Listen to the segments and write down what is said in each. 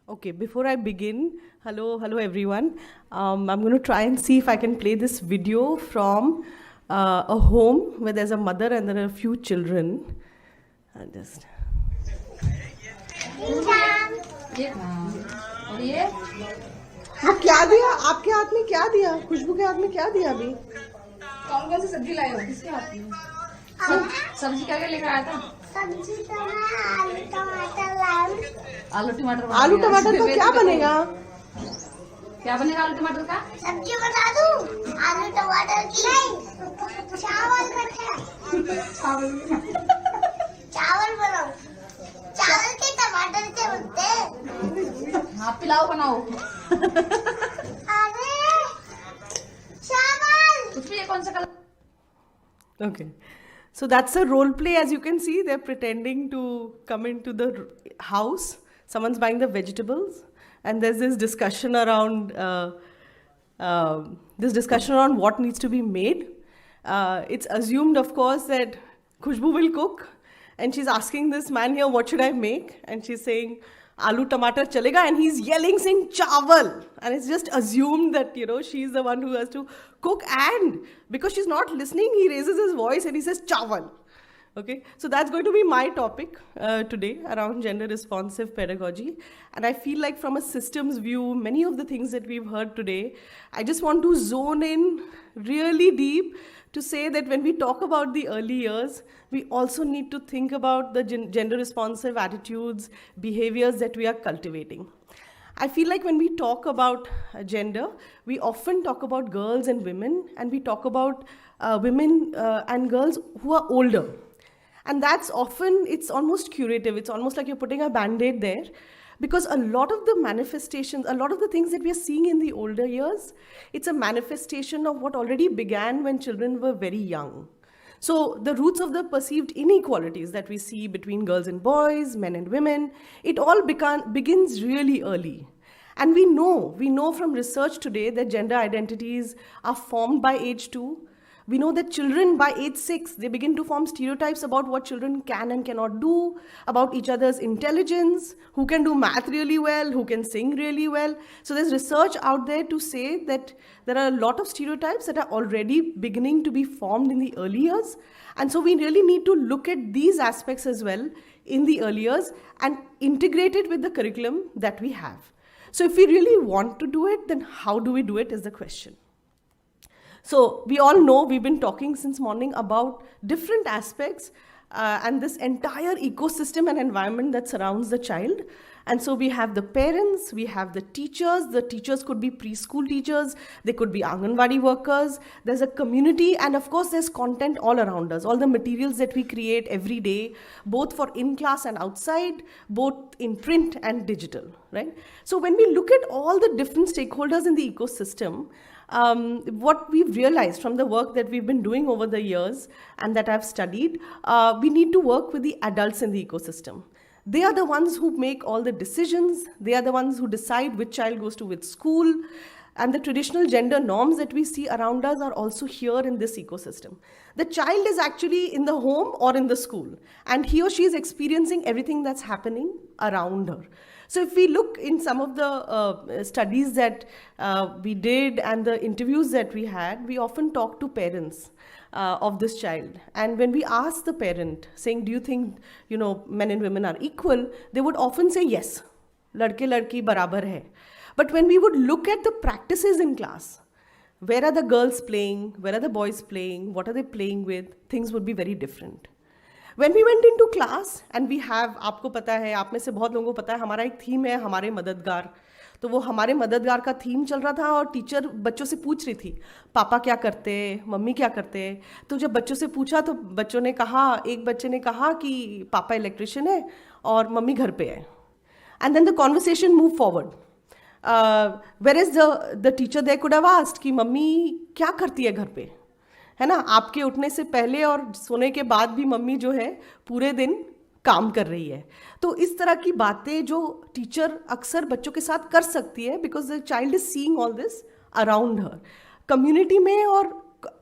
Okay, before I begin, hello everyone. I'm going to try and see if I can play this video from a home where there's a mother and there are a few children. I'll just. और ये वो क्या दिया आपके हाथ में? क्या दिया खुशबू के हाथ में? क्या दिया अभी? कौन कौन सी सब्जी लाए हो? किसके हाथ में? सब्जी क्या क्या लेकर आया था? सब्जी तो मैं आलू टमाटर लाई। आलू टमाटर बना आलू दिया। टमाटर का क्या बनेगा? क्या बनेगा आलू टमाटर का? सब्जी बना दूं आलू टमाटर की? नहीं, चावल चावल बनाओ। चावल के टमाटर से बनते हैं। हाँ, पिलाओ बनाओ। अरे चावल उसमें ये कौन सा colour? Okay. So that's a role play. As you can see, they're pretending to come into the house. Someone's buying the vegetables, and there's this discussion around what needs to be made. It's assumed, of course, that Khushbu will cook, and she's asking this man here, "What should I make?" And she's saying, "Aloo tomato chalega," and he's yelling, saying "chawal," and it's just assumed that she's the one who has to cook, and because she's not listening, he raises his voice and he says "chawal." Okay, so that's going to be my topic today around gender responsive pedagogy, and I feel like from a systems view, many of the things that we've heard today, I just want to zone in really deep to say that when we talk about the early years, we also need to think about the gender responsive attitudes, behaviors that we are cultivating. I feel like when we talk about gender, we often talk about girls and women, and we talk about women and girls who are older. And that's often, it's almost curative. It's almost like you're putting a band-aid there, because a lot of the manifestations, a lot of the things that we are seeing in the older years, it's a manifestation of what already began when children were very young. So the roots of the perceived inequalities that we see between girls and boys, men and women, it all begins really early. And we know from research today that gender identities are formed by age 2. We know that children by age 6, they begin to form stereotypes about what children can and cannot do, about each other's intelligence, who can do math really well, who can sing really well. So there's research out there to say that there are a lot of stereotypes that are already beginning to be formed in the early years. And so we really need to look at these aspects as well in the early years and integrate it with the curriculum that we have. So if we really want to do it, then how do we do it is the question. So we all know, we've been talking since morning about different aspects and this entire ecosystem and environment that surrounds the child. And so we have the parents, we have the teachers could be preschool teachers, they could be Anganwadi workers, there's a community, and of course there's content all around us, all the materials that we create every day, both for in-class and outside, both in print and digital, right? So when we look at all the different stakeholders in the ecosystem, what we've realized from the work that we've been doing over the years and that I've studied, we need to work with the adults in the ecosystem. They are the ones who make all the decisions. They are the ones who decide which child goes to which school. And the traditional gender norms that we see around us are also here in this ecosystem. The child is actually in the home or in the school, and he or she is experiencing everything that's happening around her. So if we look in some of the studies that we did and the interviews that we had, we often talk to parents of this child. And when we ask the parent, saying, do you think, men and women are equal? They would often say, yes, ladke ladki barabar hai. But when we would look at the practices in class, where are the girls playing? Where are the boys playing? What are they playing with? Things would be very different. When we went into class, and we have, आपको पता है, आप में से बहुत लोगों को पता है, हमारा एक थीम है, हमारे मददगार. तो वो हमारे मददगार का थीम चल रहा था, और टीचर बच्चों से पूछ रही थी, पापा क्या करते, मम्मी क्या करते. तो जब बच्चों से पूछा तो बच्चों ने कहा, एक बच्चे ने कहा कि पापा इलेक्ट्रिशियन है और मम्मी घर पे है. And then the conversation move forward. Whereas the teacher there could have asked कि मम्मी क्या करती है घर पे, है ना, आपके उठने से पहले और सोने के बाद भी मम्मी जो है पूरे दिन काम कर रही है. तो इस तरह की बातें जो टीचर अक्सर बच्चों के साथ कर सकती है, because the child is seeing all this around her. Community में और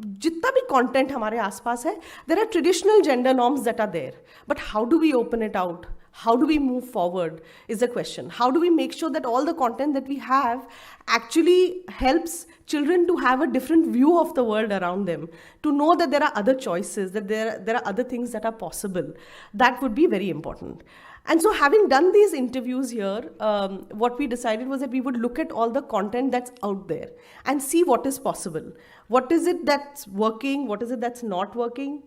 जितना भी कंटेंट हमारे आसपास है, there are traditional gender norms that are there, but how do we open it out? How do we move forward is the question. How do we make sure that all the content that we have actually helps children to have a different view of the world around them, to know that there are other choices, that there are other things that are possible? That would be very important. And so having done these interviews here, what we decided was that we would look at all the content that's out there and see what is possible. What is it that's working? What is it that's not working?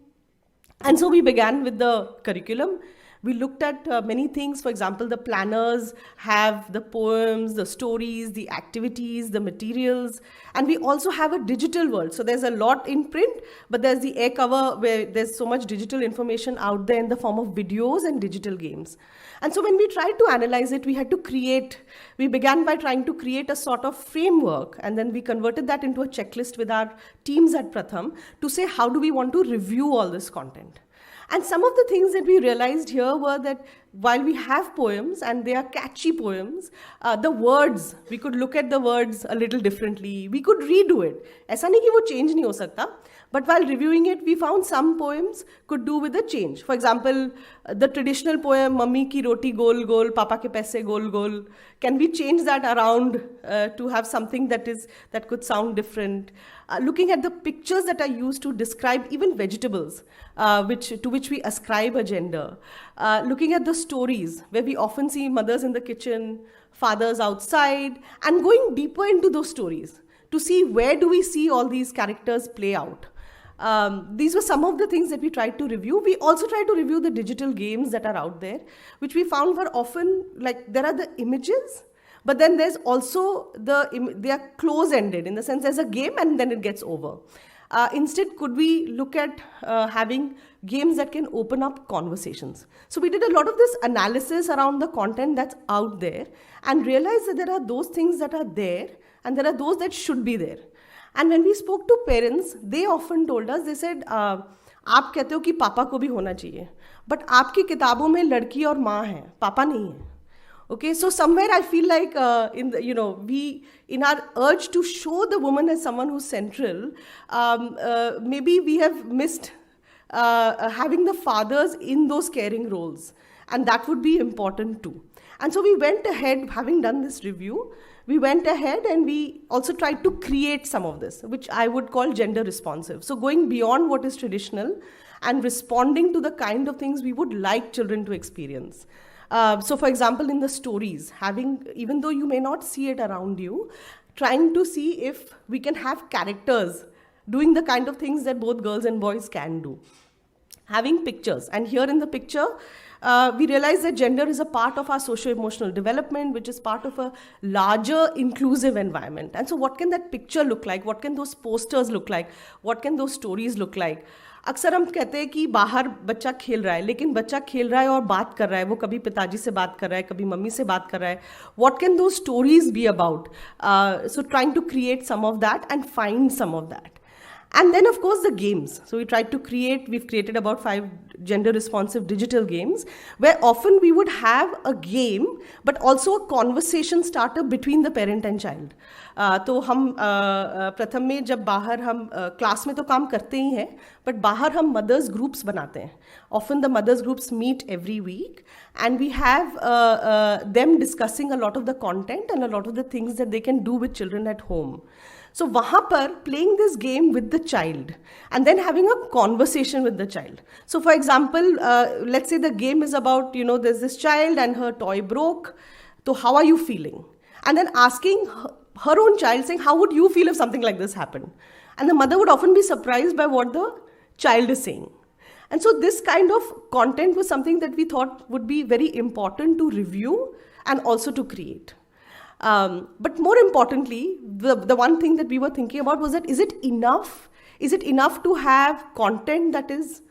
And so we began with the curriculum. We looked at many things. For example, the planners have the poems, the stories, the activities, the materials, and we also have a digital world. So there's a lot in print, but there's the air cover where there's so much digital information out there in the form of videos and digital games. And so when we tried to analyze it, we began by trying to create a sort of framework, and then we converted that into a checklist with our teams at Pratham to say, how do we want to review all this content? And some of the things that we realized here were that while we have poems and they are catchy poems, the words, we could look at the words a little differently. We could redo it. ऐसा नहीं कि वो change नहीं हो सकता. But while reviewing it, we found some poems could do with a change. For example, the traditional poem, Mummy ki roti gol gol, Papa ke paise gol gol. Can we change that around to have something that could sound different? Looking at the pictures that are used to describe even vegetables, to which we ascribe a gender. Looking at the stories, where we often see mothers in the kitchen, fathers outside, and going deeper into those stories to see where do we see all these characters play out. These were some of the things that we tried to review. We also tried to review the digital games that are out there, which we found were often, like, there are the images, but then there's also they are close-ended, in the sense there's a game and then it gets over. Instead, could we look at having games that can open up conversations? So we did a lot of this analysis around the content that's out there and realized that there are those things that are there and there are those that should be there. And when we spoke to parents, they often told us, they said, आप कहते हो कि पापा को भी होना चाहिए, but आपकी किताबों में लड़की और माँ है, पापा नहीं है. Okay, so somewhere I feel like in our urge to show the woman as someone who's central, maybe we have missed having the fathers in those caring roles, and that would be important too. And so we went ahead, having done this review, we went ahead and we also tried to create some of this, which I would call gender responsive. So going beyond what is traditional and responding to the kind of things we would like children to experience. So for example, in the stories, even though you may not see it around you, trying to see if we can have characters doing the kind of things that both girls and boys can do. Having pictures, and here in the picture, we realize that gender is a part of our socio-emotional development, which is part of a larger inclusive environment. And so what can that picture look like? What can those posters look like? What can those stories look like? अक्सर हम कहते हैं कि बाहर बच्चा खेल रहा है, लेकिन बच्चा खेल रहा है और बात कर रहा है, वो कभी पिताजी से बात कर रहा है, कभी मम्मी से बात कर रहा है. What can those stories be about? So trying to create some of that and find some of that. And then, of course, the games. So we've created about 5 gender-responsive digital games, where often we would have a game, but also a conversation starter between the parent and child. तो हम प्रथम में जब बाहर हम class में तो काम करते ही हैं, but बाहर हम mothers groups बनाते हैं. Often the mothers groups meet every week, and we have them discussing a lot of the content and a lot of the things that they can do with children at home. So वहाँ पर playing this game with the child and then having a conversation with the child. So for example, let's say the game is about, there's this child and her toy broke. So how are you feeling? And then asking her own child, saying, how would you feel if something like this happened? And the mother would often be surprised by what the child is saying. And so this kind of content was something that we thought would be very important to review and also to create. But more importantly, the one thing that we were thinking about was that, is it enough? Is it enough to have content that is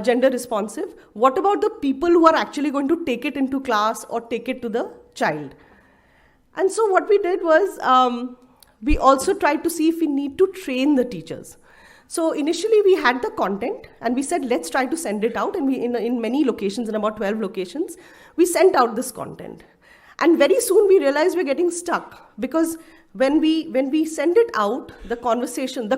gender responsive? What about the people who are actually going to take it into class or take it to the child? And so what we did was, we also tried to see if we need to train the teachers. So initially we had the content and we said, let's try to send it out. And we, in many locations, in about 12 locations, we sent out this content. And very soon we realized we're getting stuck, because when we send it out, the conversation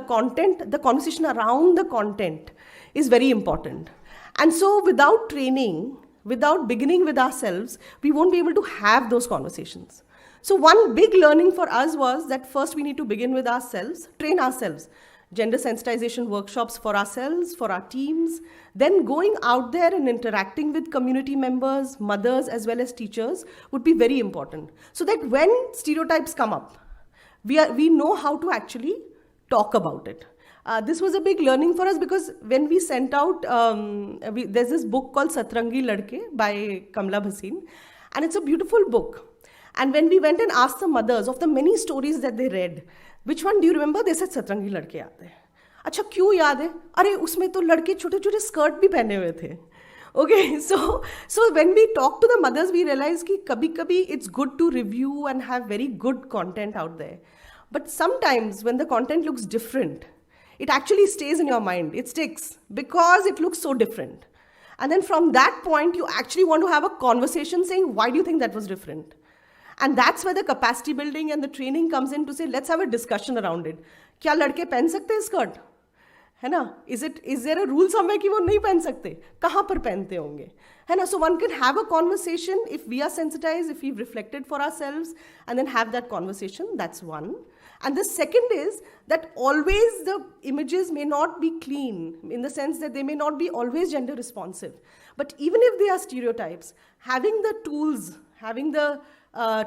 around the content is very important. And so without training, without beginning with ourselves, we won't be able to have those conversations. So one big learning for us was that first we need to begin with ourselves, train ourselves. Gender sensitization workshops for ourselves, for our teams, then going out there and interacting with community members, mothers, as well as teachers would be very important. So that when stereotypes come up, we know how to actually talk about it. This was a big learning for us because when we sent out, there's this book called Satrangi Ladke by Kamla Bhasin, and it's a beautiful book. And when we went and asked the mothers of the many stories that they read, which one do you remember? They said Satrangi Ladke yaad hai. अच्छा क्यों याद है? अरे उसमें तो लड़के छोटे छोटे स्कर्ट भी पहने हुए थे. Okay, so when we talk to the mothers, we realize कि कभी-कभी it's good to review and have very good content out there. But sometimes when the content looks different, it actually stays in your mind. It sticks because it looks so different. And then from that point, you actually want to have a conversation saying, why do you think that was different? And that's where the capacity building and the training comes in to say, let's have a discussion around it. क्या लड़के पहन सकते हैं skirt? है ना? Is there a rule somewhere कि वो नहीं पहन सकते? कहाँ पर पहनते होंगे? है ना? So one can have a conversation if we are sensitized, if we've reflected for ourselves, and then have that conversation. That's one. And the second is that always the images may not be clean in the sense that they may not be always gender responsive. But even if they are stereotypes, having the tools, having the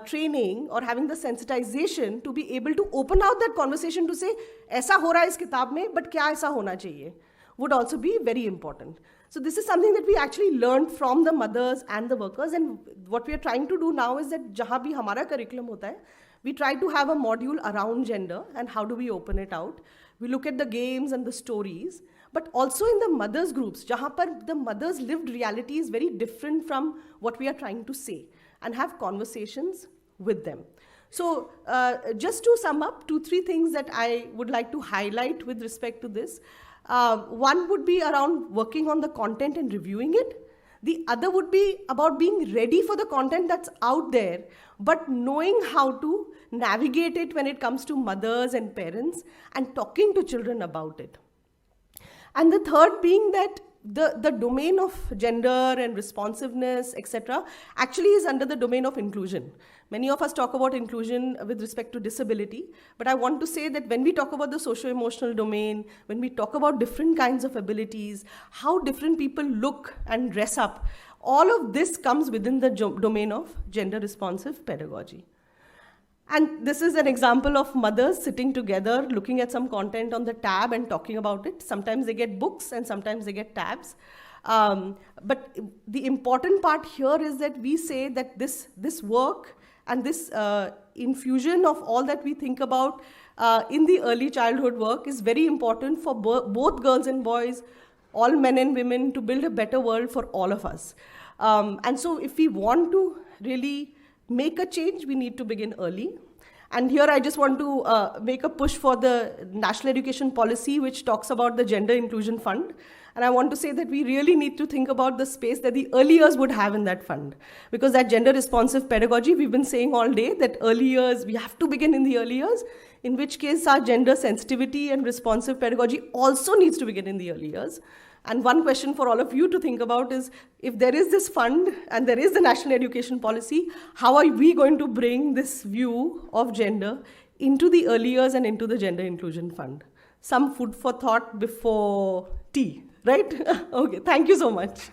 training or having the sensitization to be able to open out that conversation to say, ऐसा हो रहा है इस किताब में, but क्या ऐसा होना चाहिए, would also be very important. So this is something that we actually learned from the mothers and the workers, and what we are trying to do now is that जहाँ भी हमारा curriculum होता है, we try to have a module around gender and how do we open it out. We look at the games and the stories, but also in the mothers groups, जहाँ पर the mothers' lived reality is very different from what we are trying to say, and have conversations with them. So just to sum up, 2-3 things that I would like to highlight with respect to this. One would be around working on the content and reviewing it. The other would be about being ready for the content that's out there, but knowing how to navigate it when it comes to mothers and parents and talking to children about it. And the third being that the domain of gender and responsiveness, etc., actually is under the domain of inclusion. Many of us talk about inclusion with respect to disability, but I want to say that when we talk about the socio-emotional domain, when we talk about different kinds of abilities, how different people look and dress up, all of this comes within the domain of gender responsive pedagogy. And this is an example of mothers sitting together, looking at some content on the tab and talking about it. Sometimes they get books and sometimes they get tabs. But the important part here is that we say that this work and this infusion of all that we think about in the early childhood work is very important for both girls and boys, all men and women, to build a better world for all of us. And so if we want to really make a change, we need to begin early. And here I just want to make a push for the National Education Policy, which talks about the Gender Inclusion Fund. And I want to say that we really need to think about the space that the early years would have in that fund. Because that gender responsive pedagogy, we've been saying all day that early years, we have to begin in the early years, in which case our gender sensitivity and responsive pedagogy also needs to begin in the early years. And one question for all of you to think about is, if there is this fund and there is the National Education Policy, how are we going to bring this view of gender into the early years and into the Gender Inclusion Fund? Some food for thought before tea, right? Okay, thank you so much.